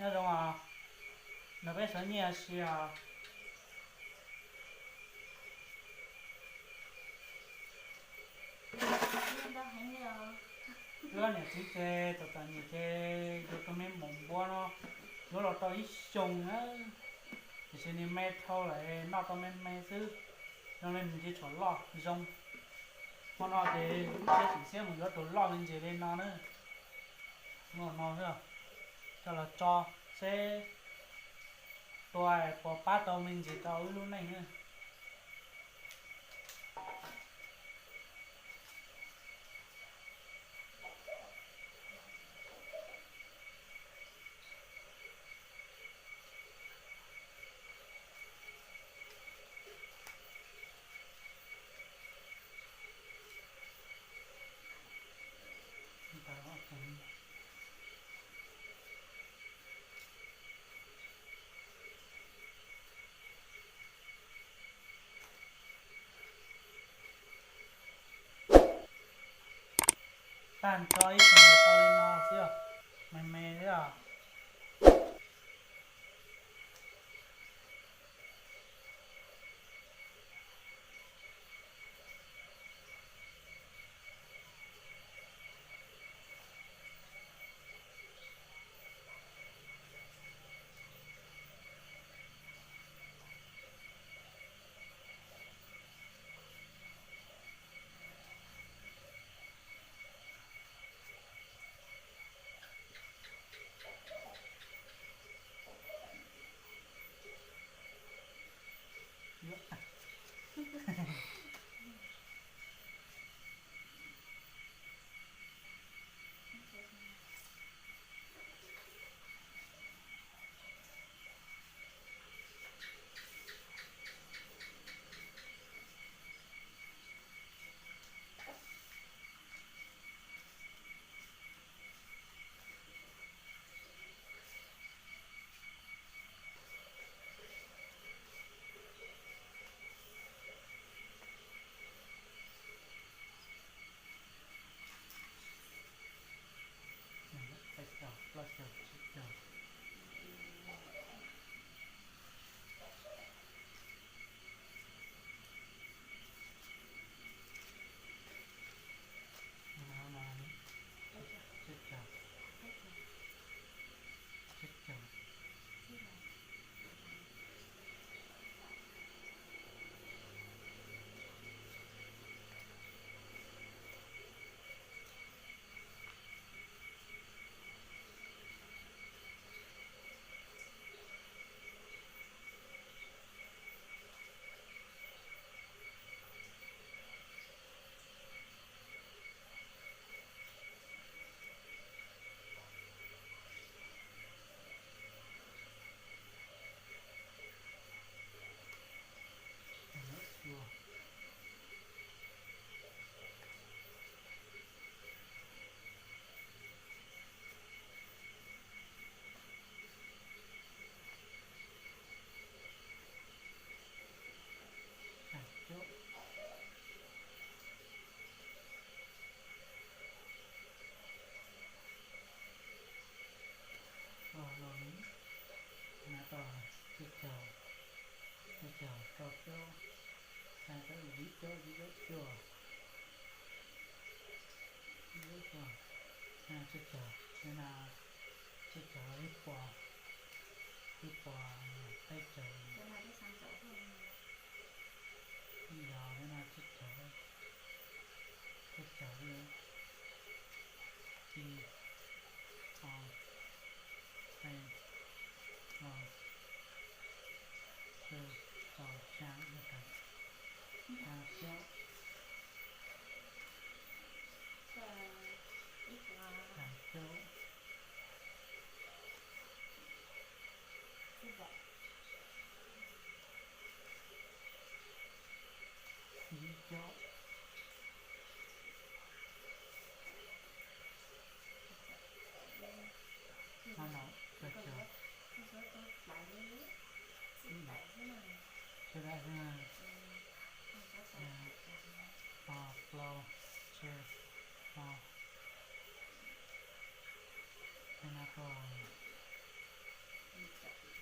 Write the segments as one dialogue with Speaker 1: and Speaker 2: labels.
Speaker 1: 那种啊，那边生意也是啊，Nên
Speaker 2: đó hay nhiều.
Speaker 1: nữa này thì cái tụi ta như cái tụi mình mong muốn nó là tao ít dùng á, thì xin đi mấy thâu lại nó tao mấy mấy thứ, cho nên mình chỉ chọn lo dùng, mà nó thì cái chỉ xem mình có tụi lo lên gì lên nó nữa, nó nữa, cho là cho sẽ tôi bỏ bát tao mình chỉ tao luôn này nữa. Tan cho ít người tao lên nó chưa, mày mày thế à?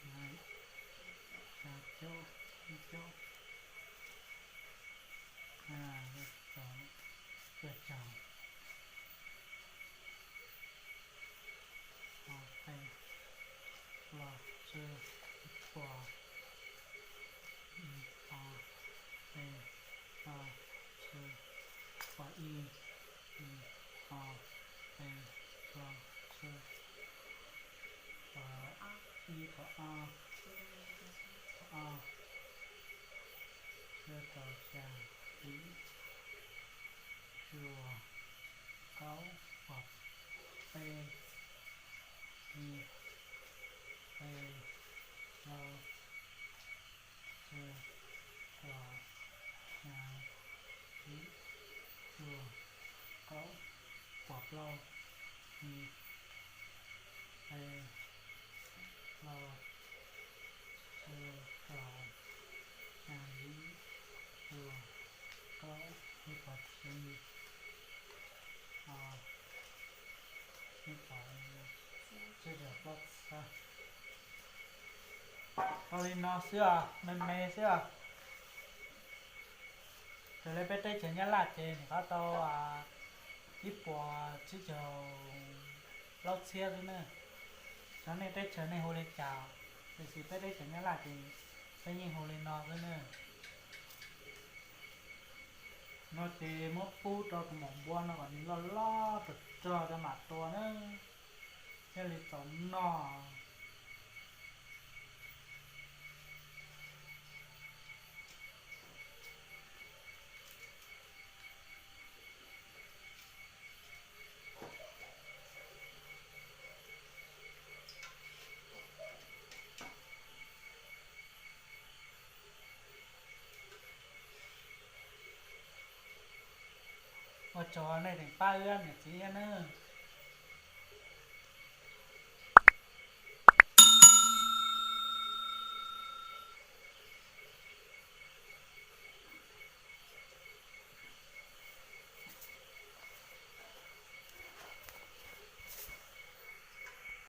Speaker 1: Đấy. Chà chỗ đi chỗ vợ chồng vợ chồng họ tay lò chơi quả họ tay lò chơi quả họ tay lò chơi quả quả chưa tàu trà ý chùa cáu hoặc tê tê lò chơi quả trà ý chùa cáu hoặc lâu tê lò chơi quả trà ý chùa cáu như Phật như như phải chưa được bác xa thôi nó xưa mình mê xưa rồi lấy bé tay chén nhá lạt trên có tao ít bò chứ chờ lâu xe thôi nữa sáng nay tay chén này hồ lên chào rồi xí bé tay chén nhá lạt thì tay nhìn hồ lên nó thôi nữa nó chỉ mất phút cho cái mỏng buôn nó còn lo lo cho mặt to nữa cái lịch sống nó mà trò này thành ba ươn này chỉ nữa